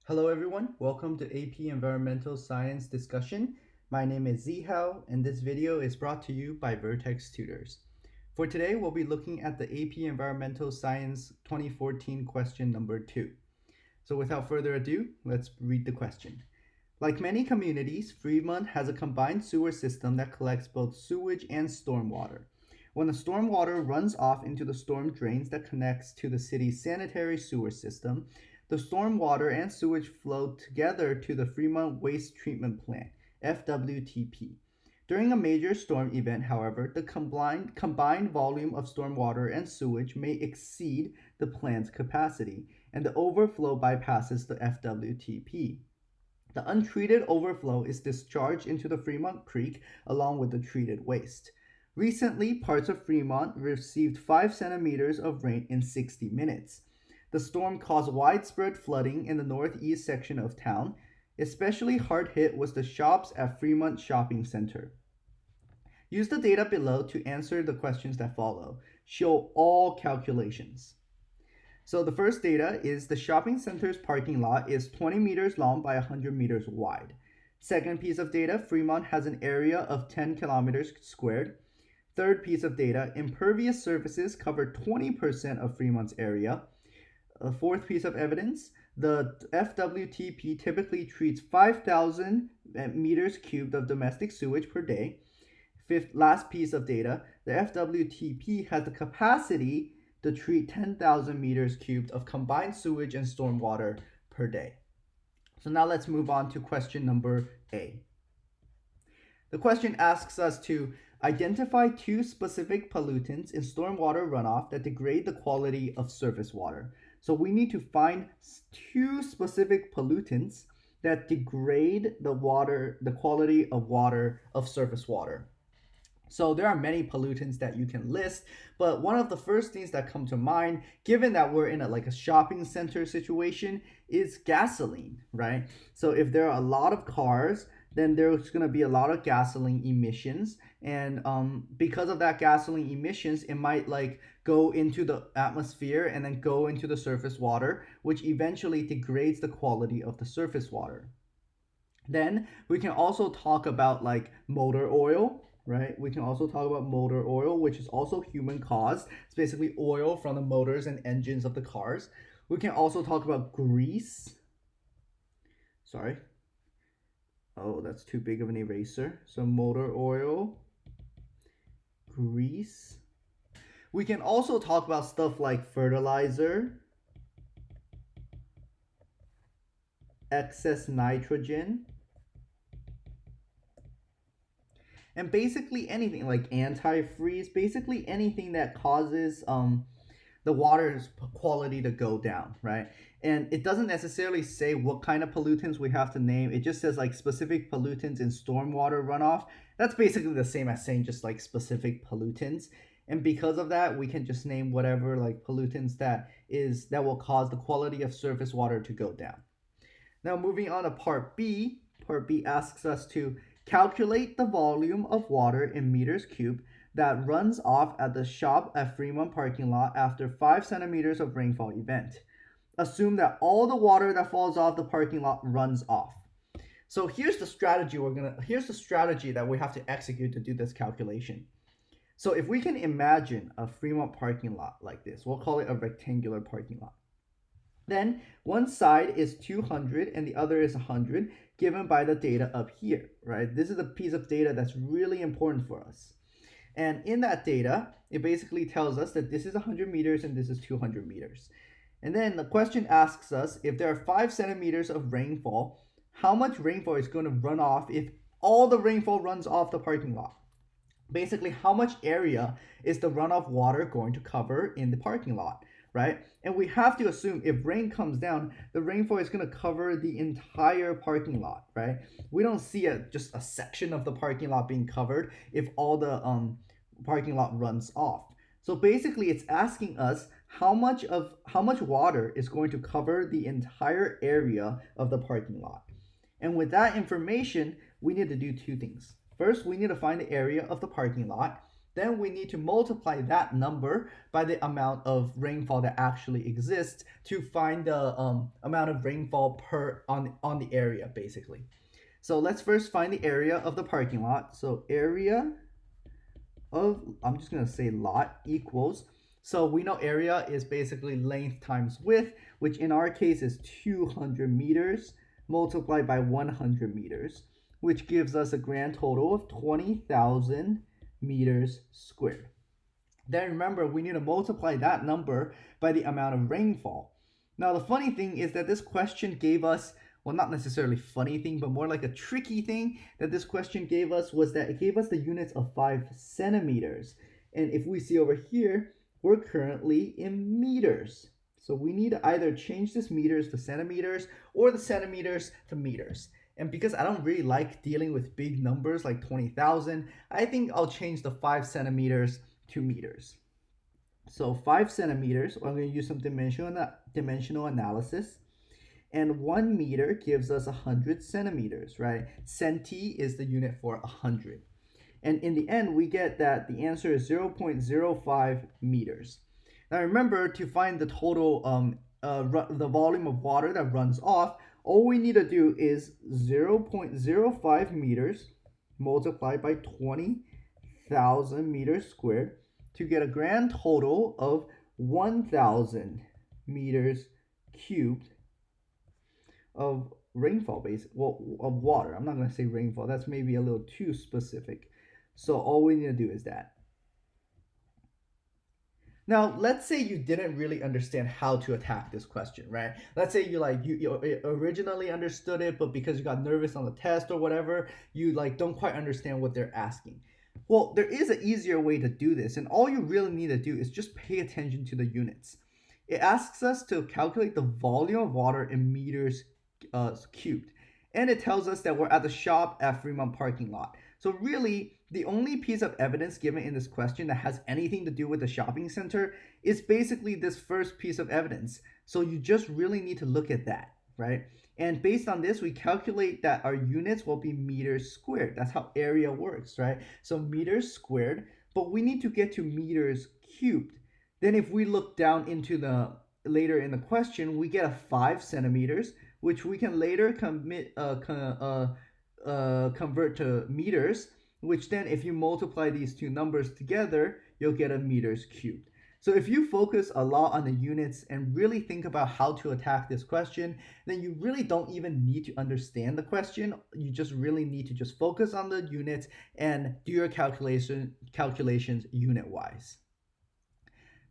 Hello everyone, welcome to AP Environmental Science Discussion. My name is Zihao and this video is brought to you by Vertex Tutors. For today, we'll be looking at the AP Environmental Science 2014 question number 2. So without further ado, let's read the question. Like many communities, Fremont has a combined sewer system that collects both sewage and stormwater. When the stormwater runs off into the storm drains that connects to the city's sanitary sewer system, the stormwater and sewage flow together to the Fremont Waste Treatment Plant, FWTP. During a major storm event, however, the combined volume of stormwater and sewage may exceed the plant's capacity, and the overflow bypasses the FWTP. The untreated overflow is discharged into the Fremont Creek along with the treated waste. Recently, parts of Fremont received 5 centimeters of rain in 60 minutes. The storm caused widespread flooding in the northeast section of town. Especially hard hit was the shops at Fremont Shopping Center. Use the data below to answer the questions that follow. Show all calculations. So the first data is the shopping center's parking lot is 20 meters long by 100 meters wide. Second piece of data, Fremont has an area of 10 kilometers squared. Third piece of data, impervious surfaces cover 20% of Fremont's area. Fourth piece of evidence, the FWTP typically treats 5,000 meters cubed of domestic sewage per day. Last piece of data, the FWTP has the capacity to treat 10,000 meters cubed of combined sewage and stormwater per day. So now let's move on to question number A. The question asks us to identify 2 specific pollutants in stormwater runoff that degrade the quality of surface water. So we need to find 2 specific pollutants that degrade the quality of water, of surface water. So there are many pollutants that you can list, but one of the first things that come to mind, given that we're in a shopping center situation, is gasoline, right? So if there are a lot of cars, then there's going to be a lot of gasoline emissions, and because of that gasoline emissions, it might go into the atmosphere and then go into the surface water, which eventually degrades the quality of the surface water. Then we can also talk about motor oil, right? We can also talk about motor oil, which is also human caused. It's basically oil from the motors and engines of the cars. We can also talk about grease. Sorry. Oh, that's too big of an eraser. So motor oil, grease. We can also talk about stuff like fertilizer, excess nitrogen, and basically anything like antifreeze, basically anything that causes the water's quality to go down, right? And it doesn't necessarily say what kind of pollutants we have to name. It just says specific pollutants in stormwater runoff. That's basically the same as saying just specific pollutants. And because of that, we can just name whatever pollutants that will cause the quality of surface water to go down. Now moving on to part B. Part B asks us to calculate the volume of water in meters cubed that runs off at the shop at Fremont parking lot after 5 centimeters of rainfall event. Assume that all the water that falls off the parking lot runs off. So here's the strategy that we have to execute to do this calculation. So if we can imagine a Fremont parking lot like this, we'll call it a rectangular parking lot. Then one side is 200 and the other is 100, given by the data up here, right? This is a piece of data that's really important for us. And in that data, it basically tells us that this is 100 meters and this is 200 meters. And then the question asks us, if there are 5 centimeters of rainfall, how much rainfall is going to run off if all the rainfall runs off the parking lot? Basically, how much area is the runoff water going to cover in the parking lot, right? And we have to assume if rain comes down, the rainfall is going to cover the entire parking lot, right? We don't see just a section of the parking lot being covered if all the parking lot runs off. So basically, it's asking us how much water is going to cover the entire area of the parking lot. And with that information, we need to do 2 things. First, we need to find the area of the parking lot. Then we need to multiply that number by the amount of rainfall that actually exists to find the amount of rainfall on the area, basically. So let's first find the area of the parking lot. So area of, I'm just gonna say lot equals, so we know area is basically length times width, which in our case is 200 meters multiplied by 100 meters, which gives us a grand total of 20,000 meters squared. Then remember, we need to multiply that number by the amount of rainfall. Now, the funny thing is that this question gave us, well, not necessarily funny thing, but more like a tricky thing that this question gave us was that it gave us the units of 5 centimeters. And if we see over here, we're currently in meters. So we need to either change this meters to centimeters or the centimeters to meters. And because I don't really like dealing with big numbers like 20,000, I think I'll change the 5 centimeters to meters. So 5 centimeters, I'm going to use some dimensional analysis. And 1 meter gives us 100 centimeters, right? Centi is the unit for 100. And in the end, we get that the answer is 0.05 meters. Now remember, to find the total, the volume of water that runs off, all we need to do is 0.05 meters multiplied by 20,000 meters squared to get a grand total of 1,000 meters cubed of rainfall of water. I'm not going to say rainfall. That's maybe a little too specific. So all we need to do is that. Now, let's say you didn't really understand how to attack this question, right? Let's say you originally understood it, but because you got nervous on the test or whatever, you don't quite understand what they're asking. Well, there is an easier way to do this, and all you really need to do is just pay attention to the units. It asks us to calculate the volume of water in meters cubed, and it tells us that we're at the shop at Fremont parking lot. So really, the only piece of evidence given in this question that has anything to do with the shopping center is basically this first piece of evidence. So you just really need to look at that, right? And based on this, we calculate that our units will be meters squared. That's how area works, right? So meters squared, but we need to get to meters cubed. Then if we look down into later in the question, we get a 5 centimeters, which we can later convert to meters, which then if you multiply these two numbers together, you'll get a meters cubed. So if you focus a lot on the units and really think about how to attack this question, then you really don't even need to understand the question. You just really need to just focus on the units and do your calculations unit-wise.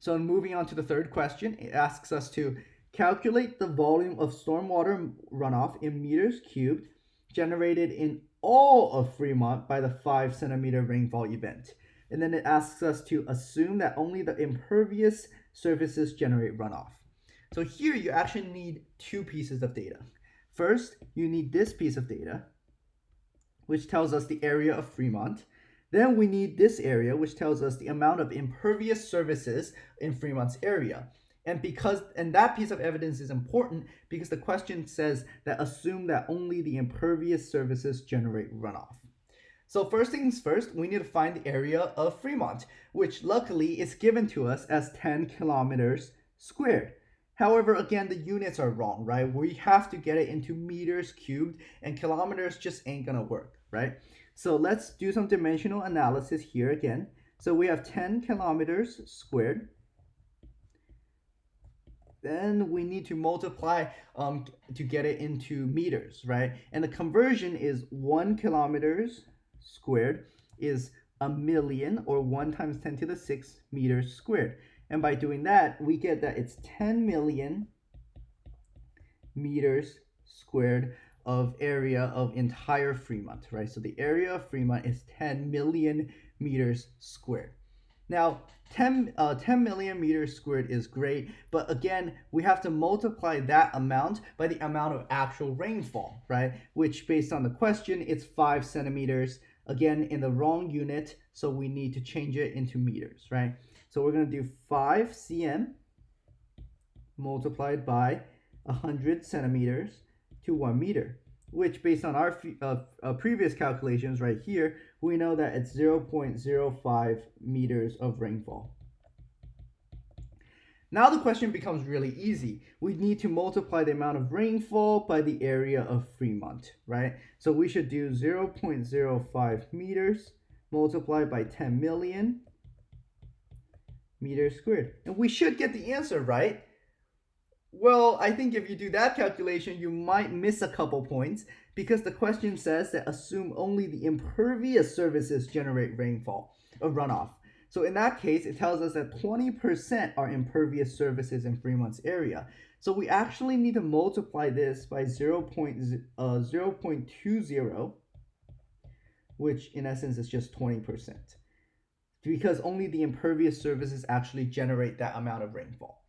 So moving on to the third question, it asks us to calculate the volume of stormwater runoff in meters cubed generated in all of Fremont by the 5 centimeter rainfall event. And then it asks us to assume that only the impervious surfaces generate runoff. So here you actually need two pieces of data. First, you need this piece of data, which tells us the area of Fremont. Then we need this area, which tells us the amount of impervious surfaces in Fremont's area. And that piece of evidence is important because the question says that assume that only the impervious surfaces generate runoff. So first things first, we need to find the area of Fremont, which luckily is given to us as 10 kilometers squared. However, again, the units are wrong, right? We have to get it into meters cubed, and kilometers just ain't gonna work, right? So let's do some dimensional analysis here again. So we have 10 kilometers squared. Then we need to multiply to get it into meters, right? And the conversion is 1 kilometers squared is a million, or 1 times 10 to the 6 meters squared. And by doing that, we get that it's 10 million meters squared of area of entire Fremont, right? So the area of Fremont is 10 million meters squared. Now, 10 million meters squared is great, but again, we have to multiply that amount by the amount of actual rainfall, right? Which, based on the question, it's 5 centimeters, again, in the wrong unit, so we need to change it into meters, right? So we're going to do 5 cm multiplied by 100 centimeters to 1 meter, which based on our previous calculations right here, we know that it's 0.05 meters of rainfall. Now the question becomes really easy. We need to multiply the amount of rainfall by the area of Fremont, right? So we should do 0.05 meters multiplied by 10 million meters squared. And we should get the answer, right? Well, I think if you do that calculation, you might miss a couple points because the question says that assume only the impervious surfaces generate rainfall or runoff. So in that case, it tells us that 20% are impervious surfaces in Fremont's area. So we actually need to multiply this by 0.20, which in essence is just 20%, because only the impervious surfaces actually generate that amount of rainfall.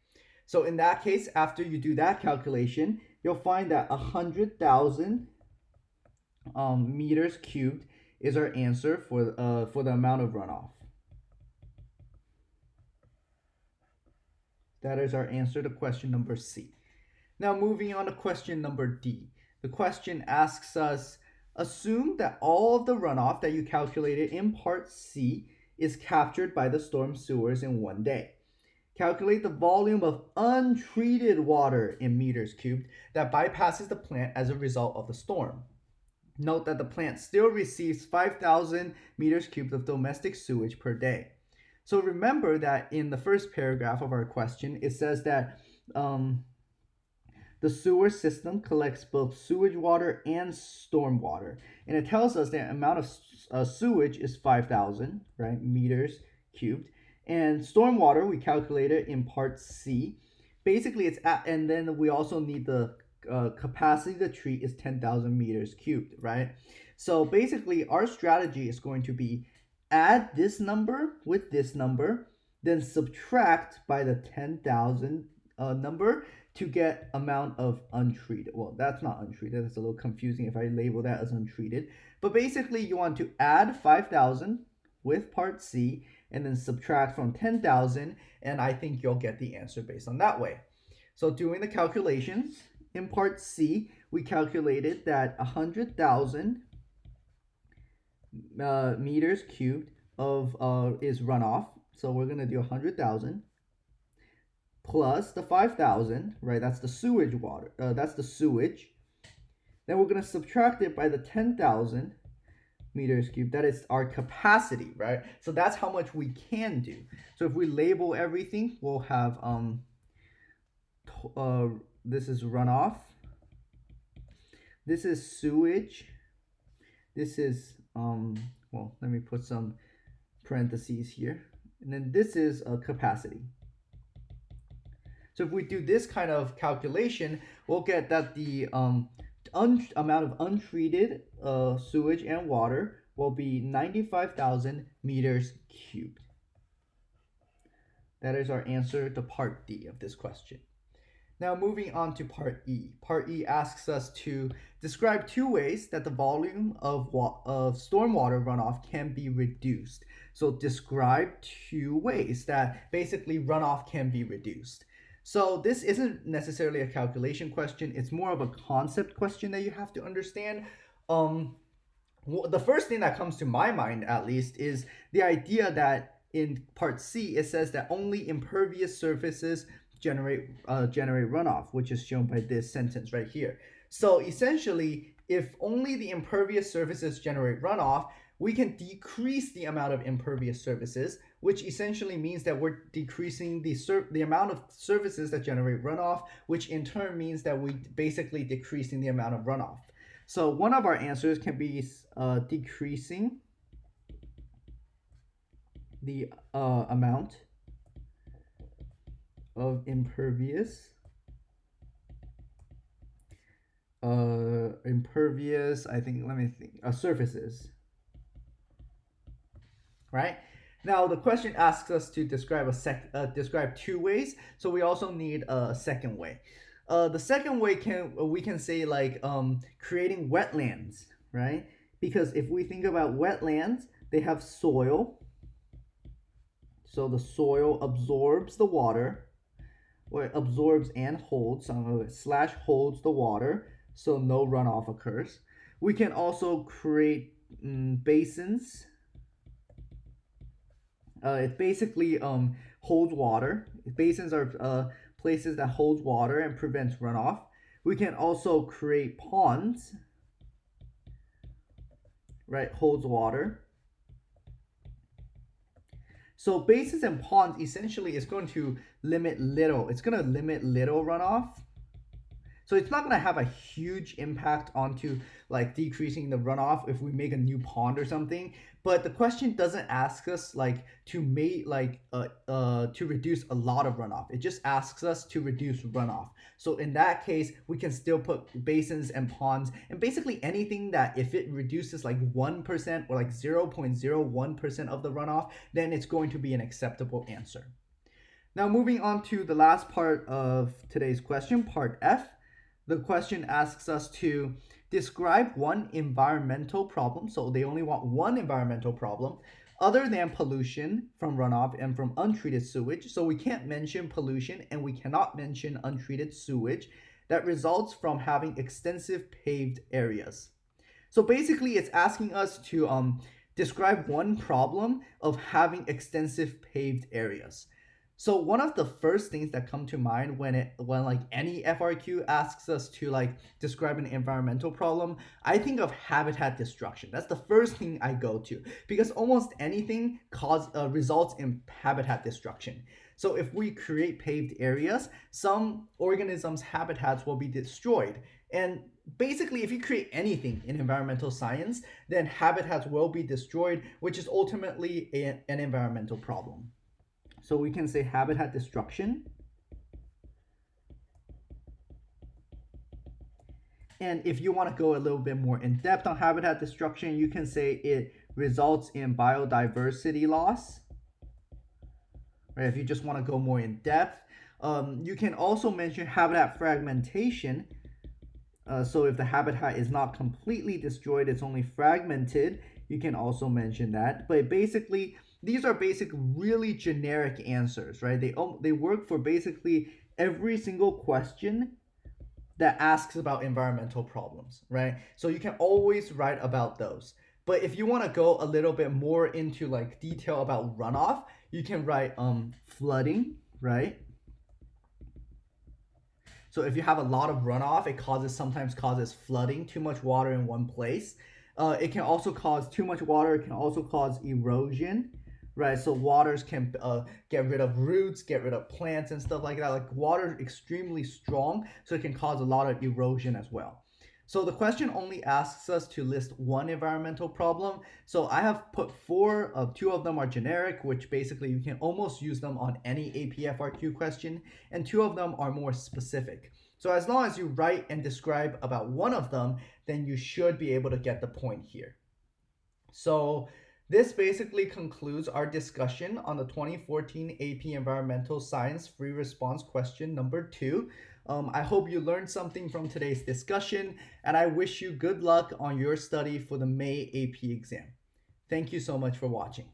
So in that case, after you do that calculation, you'll find that 100,000 meters cubed is our answer for the amount of runoff. That is our answer to question number C. Now moving on to question number D. The question asks us, assume that all of the runoff that you calculated in part C is captured by the storm sewers in one day. Calculate the volume of untreated water in meters cubed that bypasses the plant as a result of the storm. Note that the plant still receives 5,000 meters cubed of domestic sewage per day. So remember that in the first paragraph of our question, it says that the sewer system collects both sewage water and storm water. And it tells us the amount of sewage is 5,000, right, meters cubed. And stormwater, we calculated in part C. Basically, and then we also need the capacity to treat is 10,000 meters cubed, right? So basically, our strategy is going to be add this number with this number, then subtract by the 10,000 number to get amount of untreated. Well, that's not untreated. That's a little confusing if I label that as untreated. But basically, you want to add 5,000 with part C and then subtract from 10,000, and I think you'll get the answer based on that way. So doing the calculations, in part C, we calculated that 100,000 meters cubed of is runoff. So we're going to do 100,000 plus the 5,000, right? That's the sewage water. That's the sewage. Then we're going to subtract it by the 10,000 meters cubed. That is our capacity, right? So that's how much we can do. So if we label everything, we'll have this is runoff, this is sewage, this is well, let me put some parentheses here, and then this is capacity. So if we do this kind of calculation, we'll get that the amount of untreated sewage and water will be 95,000 meters cubed. That is our answer to part D of this question. Now moving on to part E. Part E asks us to describe two ways that the volume of stormwater runoff can be reduced. So describe two ways that basically runoff can be reduced. So this isn't necessarily a calculation question. It's more of a concept question that you have to understand. The first thing that comes to my mind, at least, is the idea that in part C, it says that only impervious surfaces generate runoff, which is shown by this sentence right here. So essentially, if only the impervious surfaces generate runoff, we can decrease the amount of impervious surfaces, which essentially means that we're decreasing the amount of surfaces that generate runoff, which in turn means that we basically decreasing the amount of runoff. So one of our answers can be decreasing the amount of impervious, I think, let me think, surfaces, right? Now the question asks us to describe describe two ways, so we also need a second way. The second way we can say like creating wetlands, right? Because if we think about wetlands, they have soil, so the soil absorbs the water, or it absorbs and holds, / holds the water. so no runoff occurs. We can also create basins. It basically holds water. Basins are places that hold water and prevents runoff. We can also create ponds, right? Holds water. So basins and ponds essentially is going to limit little. It's going to limit little runoff. So it's not going to have a huge impact onto like decreasing the runoff if we make a new pond or something. But the question doesn't ask us like to make to reduce a lot of runoff. It just asks us to reduce runoff. So in that case, we can still put basins and ponds and basically anything that if it reduces like 1% or like 0.01% of the runoff, then it's going to be an acceptable answer. Now moving on to the last part of today's question, part F. The question asks us to describe one environmental problem. So they only want one environmental problem other than pollution from runoff and from untreated sewage. So we can't mention pollution and we cannot mention untreated sewage that results from having extensive paved areas. So basically it's asking us to describe one problem of having extensive paved areas. So one of the first things that come to mind when like any FRQ asks us to like describe an environmental problem, I think of habitat destruction. That's the first thing I go to because almost anything results in habitat destruction. So if we create paved areas, some organisms' habitats will be destroyed. And basically, if you create anything in environmental science, then habitats will be destroyed, which is ultimately an environmental problem. So we can say habitat destruction. And if you want to go a little bit more in depth on habitat destruction, you can say it results in biodiversity loss. Right? If you just want to go more in depth, you can also mention habitat fragmentation. So if the habitat is not completely destroyed, it's only fragmented, you can also mention that. But basically, these are really generic answers, right? They work for basically every single question that asks about environmental problems, right? So you can always write about those. But if you want to go a little bit more into like detail about runoff, you can write flooding, right? So if you have a lot of runoff, it sometimes causes flooding, too much water in one place. It can also cause too much water. It can also cause erosion, right? So waters can get rid of roots, get rid of plants and stuff like that. Like water is extremely strong, so it can cause a lot of erosion as well. So the question only asks us to list one environmental problem. So I have put four, two of them are generic, which basically you can almost use them on any AP FRQ question, and two of them are more specific. So as long as you write and describe about one of them, then you should be able to get the point here. So this basically concludes our discussion on the 2014 AP Environmental Science Free Response question number 2. I hope you learned something from today's discussion, and I wish you good luck on your study for the May AP exam. Thank you so much for watching.